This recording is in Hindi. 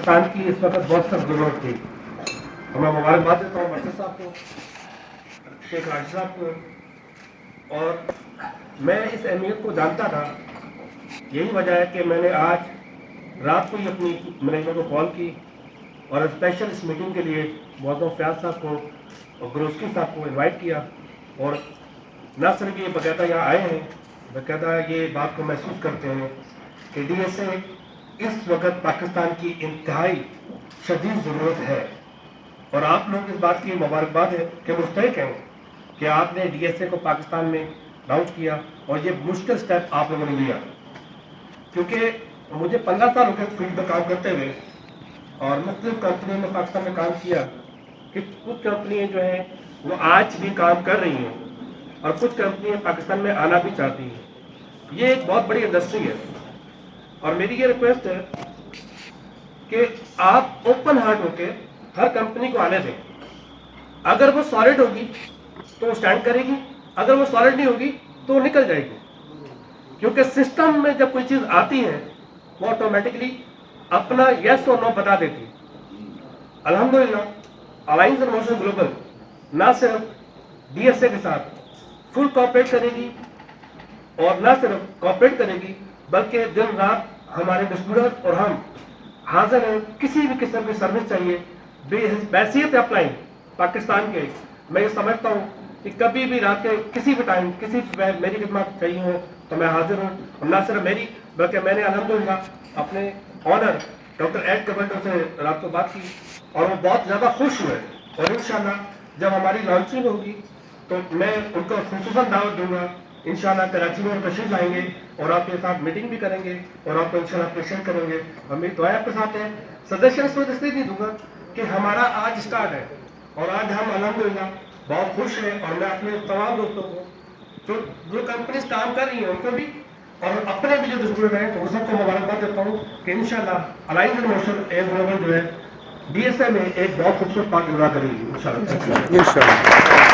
पाकिस्तान की इस वक्त बहुत सख्त जरूरत थी। और मैं मुबारकबाद देता हूँ मर्चद साहब को, शेख राशिद साहब को। और मैं इस अहमियत को जानता था, यही वजह है कि मैंने आज रात को ही अपनी मैनेजमेंट को कॉल की और स्पेशल इस मीटिंग के लिए मौजूद फयाज साहब को और ग्रोस्की साहब को इनवाइट किया। और न सिर्फ ये बाकायदा यहाँ आए हैं, बाकायदा ये बात को महसूस करते हैं कि DSA इस वक्त पाकिस्तान की इंतहाई शदीद ज़रूरत है। और आप लोग इस बात की मुबारकबाद है कि मुस्तहिक हैं कि आपने DSA को पाकिस्तान में लॉन्च किया और ये मुश्किल स्टेप आप लोगों ने लिया, क्योंकि मुझे 15 साल हो गए फील्ड में काम करते हुए और मुख्तलिफ कंपनियों में पाकिस्तान में काम किया कि कुछ कंपनियाँ जो हैं वो आज भी काम कर रही हैं और कुछ कंपनियाँ पाकिस्तान में आना भी चाहती हैं। ये एक बहुत बड़ी इंडस्ट्री है और मेरी ये रिक्वेस्ट है कि आप ओपन हार्ट होके हर कंपनी को आने दें। अगर वो सॉलिड होगी तो वो स्टैंड करेगी, अगर वो सॉलिड नहीं होगी तो वो निकल जाएगी। क्योंकि सिस्टम में जब कोई चीज़ आती है वो ऑटोमेटिकली अपना यस और नो बता देती है। अल्हम्दुलिल्लाह अलायंस मोशन ग्लोबल ना सिर्फ DSA के साथ फुल कॉपरेट करेगी और ना सिर्फ कॉपरेट करेगी बल्कि दिन रात हमारे डिस्ट्रीब्यूटर और हम हाजिर हैं। किसी भी किस्म की सर्विस चाहिए बैसियत अप्लाई पाकिस्तान के, मैं ये समझता हूँ कि कभी भी रात के किसी भी टाइम किसी भी मेरी खिदमत चाहिए हो तो मैं हाजिर हूँ। और ना सिर्फ मेरी बल्कि मैंने अल्हम्दुलिल्लाह अपने ऑनर डॉक्टर एड कबल्टो से रात को बात की और वो बहुत ज़्यादा खुश हुए। और इंशाल्लाह जब हमारी लॉन्चिंग होगी तो मैं उनको खुसूसन दावत दूंगा। इंशाल्लाह कराची में तशरीफ लाएंगे और आपके साथ मीटिंग भी करेंगे और आपको इंशाल्लाह अप्रिशिएट करेंगे। और मेरी दुआ आपके साथ है। सजेशन इस वक्त इसलिए नहीं दूंगा कि हमारा आज स्टार्ट है और आज हम अल्हम्दुलिल्लाह बहुत खुश हैं। और मैं अपने तमाम दोस्तों को जो कंपनीज काम कर रही हैं उनको भी और अपने भी जो डिस्ट्रीब्यूटर हैं तो सबको मुबारकबाद देता हूँ कि इंशाल्लाह अलायंस मोशन ग्लोबल जो है DSA में एक बहुत खूबसूरत पार्ट अदा करेगी इंशाल्लाह।